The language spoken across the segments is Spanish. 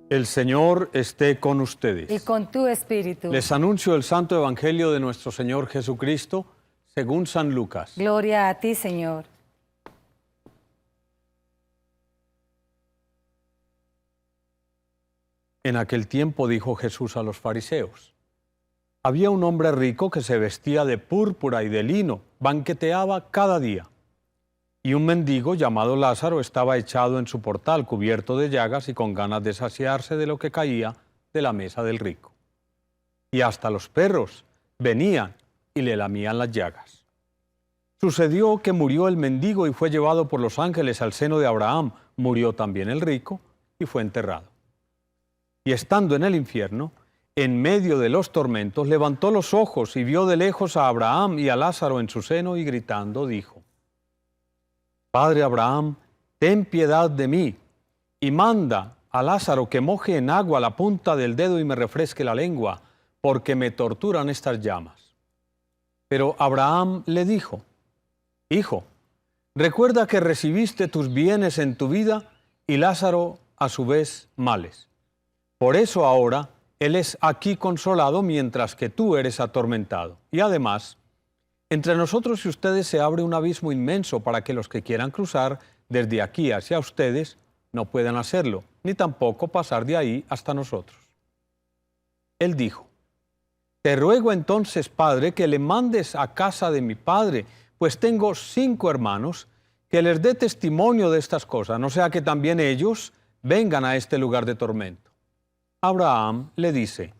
El Señor esté con ustedes. Y con tu espíritu. Les anuncio el Santo Evangelio de nuestro Señor Jesucristo, según San Lucas. Gloria a ti, Señor. En aquel tiempo dijo Jesús a los fariseos: había un hombre rico que se vestía de púrpura y de lino, banqueteaba cada día. Y un mendigo llamado Lázaro estaba echado en su portal, cubierto de llagas y con ganas de saciarse de lo que caía de la mesa del rico. Y hasta los perros venían y le lamían las llagas. Sucedió que murió el mendigo y fue llevado por los ángeles al seno de Abraham. Murió también el rico y fue enterrado. Y estando en el infierno, en medio de los tormentos, levantó los ojos y vio de lejos a Abraham y a Lázaro en su seno y gritando dijo: Padre Abraham, ten piedad de mí, y manda a Lázaro que moje en agua la punta del dedo y me refresque la lengua, porque me torturan estas llamas. Pero Abraham le dijo: Hijo, recuerda que recibiste tus bienes en tu vida y Lázaro a su vez males. Por eso ahora él es aquí consolado mientras que tú eres atormentado. Y además, entre nosotros y ustedes se abre un abismo inmenso para que los que quieran cruzar desde aquí hacia ustedes no puedan hacerlo, ni tampoco pasar de ahí hasta nosotros. Él dijo: Te ruego entonces, Padre, que le mandes a casa de mi padre, pues tengo 5 hermanos, que les dé testimonio de estas cosas, no sea que también ellos vengan a este lugar de tormento. Abraham le dice: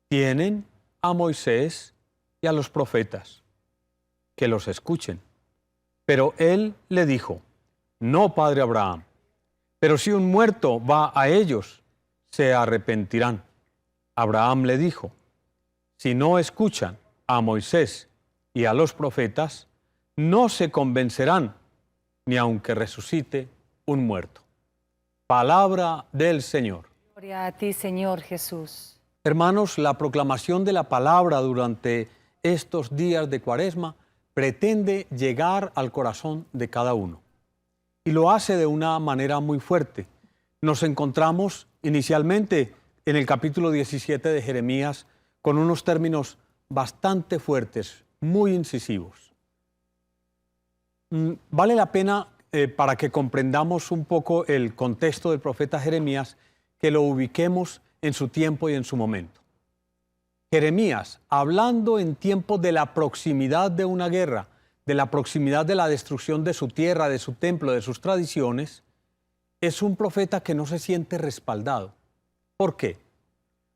Tienen a Moisés y a los profetas, que los escuchen. Pero él le dijo: No, padre Abraham, pero si un muerto va a ellos, se arrepentirán. Abraham le dijo: Si no escuchan a Moisés y a los profetas, no se convencerán, ni aunque resucite un muerto. Palabra del Señor. Gloria a ti, Señor Jesús. Hermanos, la proclamación de la palabra durante estos días de Cuaresma pretende llegar al corazón de cada uno. Y lo hace de una manera muy fuerte. Nos encontramos inicialmente en el capítulo 17 de Jeremías con unos términos bastante fuertes, muy incisivos. Vale la pena, para que comprendamos un poco el contexto del profeta Jeremías, que lo ubiquemos en su tiempo y en su momento. Jeremías, hablando en tiempos de la proximidad de una guerra, de la proximidad de la destrucción de su tierra, de su templo, de sus tradiciones, es un profeta que no se siente respaldado. ¿Por qué?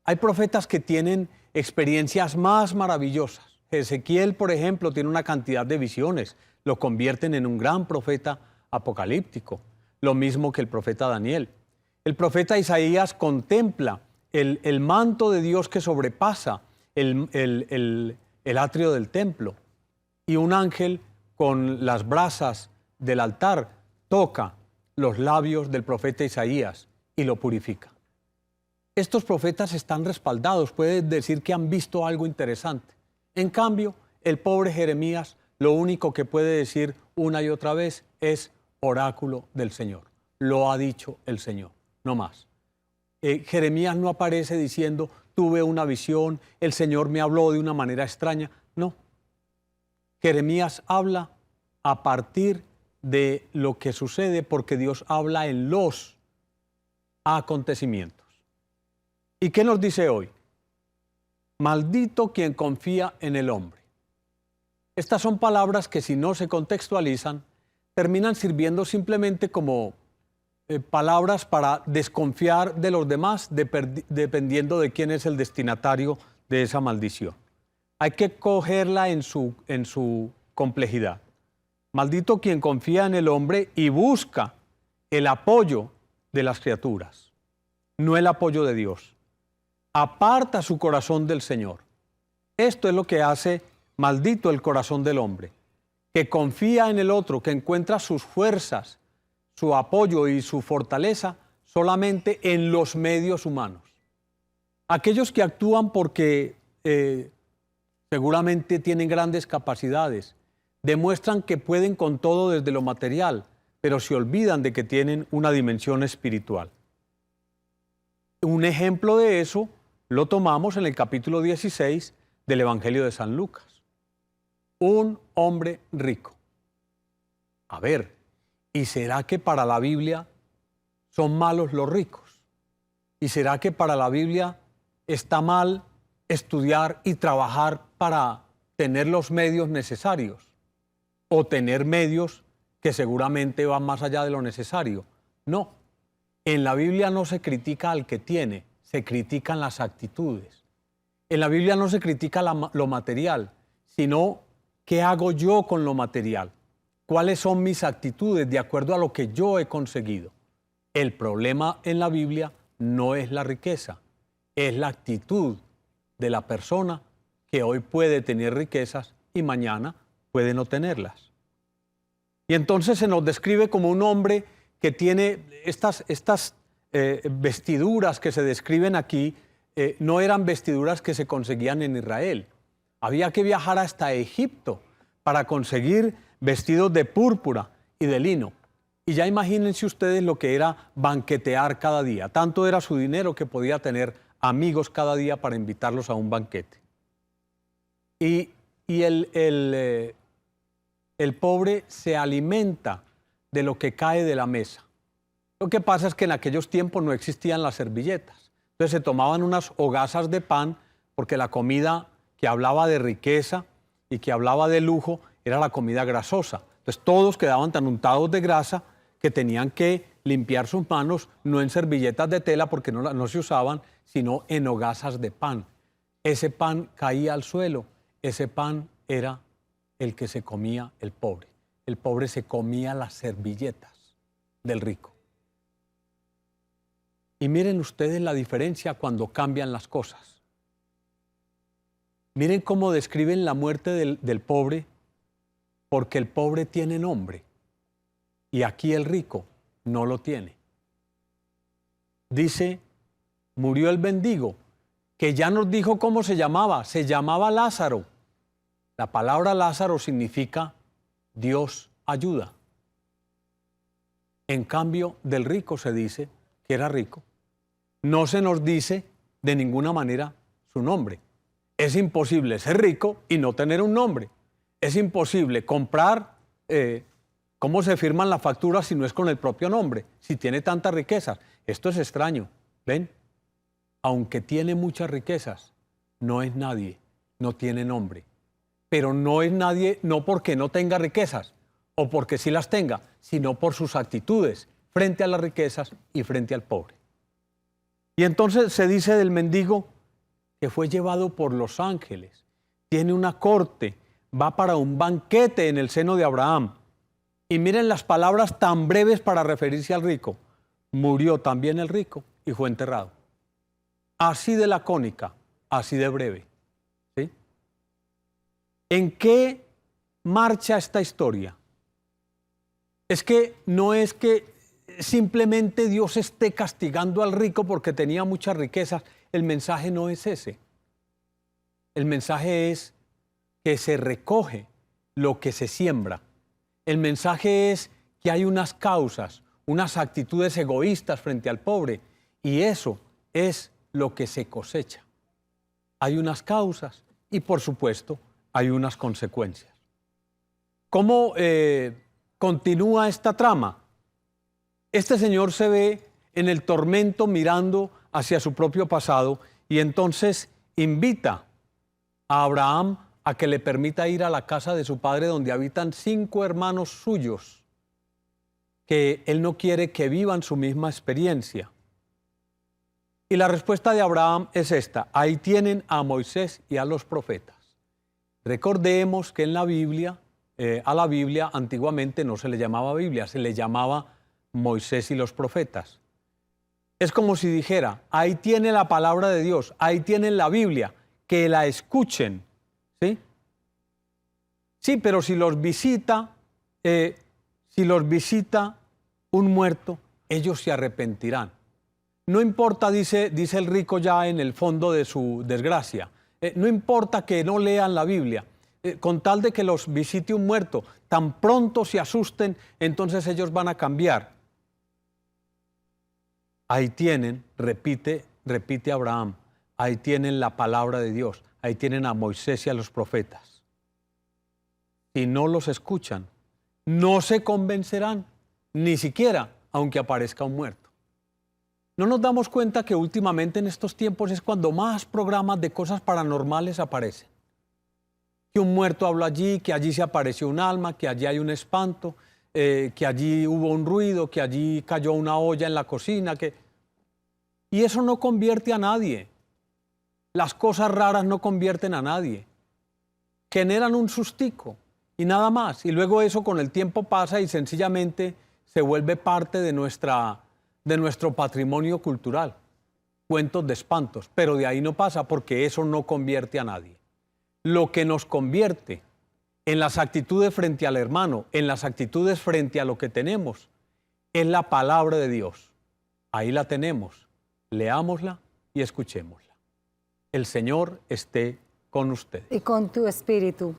Hay profetas que tienen experiencias más maravillosas. Ezequiel, por ejemplo, tiene una cantidad de visiones, lo convierten en un gran profeta apocalíptico, lo mismo que el profeta Daniel. El profeta Isaías contempla el manto de Dios que sobrepasa el atrio del templo, y un ángel con las brasas del altar toca los labios del profeta Isaías y lo purifica. Estos profetas están respaldados, puede decir que han visto algo interesante. En cambio, el pobre Jeremías lo único que puede decir una y otra vez es oráculo del Señor. Lo ha dicho el Señor, no más. Jeremías no aparece diciendo: tuve una visión, el Señor me habló de una manera extraña. No. Jeremías habla a partir de lo que sucede, porque Dios habla en los acontecimientos. ¿Y qué nos dice hoy? Maldito quien confía en el hombre. Estas son palabras que, si no se contextualizan, terminan sirviendo simplemente como palabras para desconfiar de los demás, dependiendo de quién es el destinatario de esa maldición. Hay que cogerla en su complejidad. Maldito quien confía en el hombre y busca el apoyo de las criaturas, no el apoyo de Dios. Aparta su corazón del Señor. Esto es lo que hace maldito el corazón del hombre, que confía en el otro, que encuentra sus fuerzas, su apoyo y su fortaleza solamente en los medios humanos. Aquellos que actúan porque seguramente tienen grandes capacidades, demuestran que pueden con todo desde lo material, pero se olvidan de que tienen una dimensión espiritual. Un ejemplo de eso lo tomamos en el capítulo 16 del Evangelio de San Lucas. Un hombre rico. A ver, ¿y será que para la Biblia son malos los ricos? ¿Y será que para la Biblia está mal estudiar y trabajar para tener los medios necesarios? ¿O tener medios que seguramente van más allá de lo necesario? No. En la Biblia no se critica al que tiene, se critican las actitudes. En la Biblia no se critica lo material, sino qué hago yo con lo material. ¿Cuáles son mis actitudes de acuerdo a lo que yo he conseguido? El problema en la Biblia no es la riqueza, es la actitud de la persona que hoy puede tener riquezas y mañana puede no tenerlas. Y entonces se nos describe como un hombre que tiene estas vestiduras que se describen aquí, no eran vestiduras que se conseguían en Israel. Había que viajar hasta Egipto para conseguir vestidos de púrpura y de lino. Y ya imagínense ustedes lo que era banquetear cada día. Tanto era su dinero que podía tener amigos cada día para invitarlos a un banquete. Y el pobre se alimenta de lo que cae de la mesa. Lo que pasa es que en aquellos tiempos no existían las servilletas. Entonces se tomaban unas hogazas de pan porque la comida que hablaba de riqueza y que hablaba de lujo era la comida grasosa. Entonces todos quedaban tan untados de grasa que tenían que limpiar sus manos no en servilletas de tela porque no se usaban, sino en hogazas de pan. Ese pan caía al suelo, ese pan era el que se comía el pobre. El pobre se comía las servilletas del rico. Y miren ustedes la diferencia cuando cambian las cosas. Miren cómo describen la muerte del pobre, porque el pobre tiene nombre y aquí el rico no lo tiene. Dice, murió el mendigo, que ya nos dijo cómo se llamaba Lázaro. La palabra Lázaro significa Dios ayuda. En cambio, del rico se dice que era rico. No se nos dice de ninguna manera su nombre. Es imposible ser rico y no tener un nombre. Es imposible comprar, ¿cómo se firman las facturas si no es con el propio nombre? Si tiene tantas riquezas. Esto es extraño. ¿Ven? Aunque tiene muchas riquezas, no es nadie, no tiene nombre. Pero no es nadie no porque no tenga riquezas o porque sí las tenga, sino por sus actitudes frente a las riquezas y frente al pobre. Y entonces se dice del mendigo que fue llevado por los ángeles, tiene una corte, va para un banquete en el seno de Abraham. Y miren las palabras tan breves para referirse al rico. Murió también el rico y fue enterrado. Así de lacónica, así de breve. ¿Sí? ¿En qué marcha esta historia? Es que no es que simplemente Dios esté castigando al rico porque tenía muchas riquezas. El mensaje no es ese. El mensaje es que se recoge lo que se siembra. El mensaje es que hay unas causas, unas actitudes egoístas frente al pobre, y eso es lo que se cosecha. Hay unas causas y, por supuesto, hay unas consecuencias. ¿Cómo continúa esta trama? Este señor se ve en el tormento mirando hacia su propio pasado y entonces invita a Abraham a que le permita ir a la casa de su padre donde habitan 5 hermanos suyos que él no quiere que vivan su misma experiencia. Y la respuesta de Abraham es esta: ahí tienen a Moisés y a los profetas. Recordemos que en la Biblia, a la Biblia antiguamente no se le llamaba Biblia, se le llamaba Moisés y los profetas. Es como si dijera, ahí tiene la palabra de Dios, ahí tienen la Biblia, que la escuchen. ¿Sí? Sí, pero si los visita un muerto, ellos se arrepentirán. No importa, dice el rico ya en el fondo de su desgracia, no importa que no lean la Biblia, con tal de que los visite un muerto. Tan pronto se asusten, entonces ellos van a cambiar. Ahí tienen, repite Abraham, ahí tienen la palabra de Dios, ahí tienen a Moisés y a los profetas. Si no los escuchan, no se convencerán, ni siquiera aunque aparezca un muerto. ¿No nos damos cuenta que últimamente en estos tiempos es cuando más programas de cosas paranormales aparecen? Que un muerto habló allí, que allí se apareció un alma, que allí hay un espanto, que allí hubo un ruido, que allí cayó una olla en la cocina. Y eso no convierte a nadie. Las cosas raras no convierten a nadie. Generan un sustico y nada más. Y luego eso con el tiempo pasa y sencillamente se vuelve parte de nuestro patrimonio cultural. Cuentos de espantos, pero de ahí no pasa porque eso no convierte a nadie. Lo que nos convierte en las actitudes frente al hermano, en las actitudes frente a lo que tenemos, es la palabra de Dios. Ahí la tenemos. Leámosla y escuchémosla. El Señor esté con ustedes. Y con tu espíritu.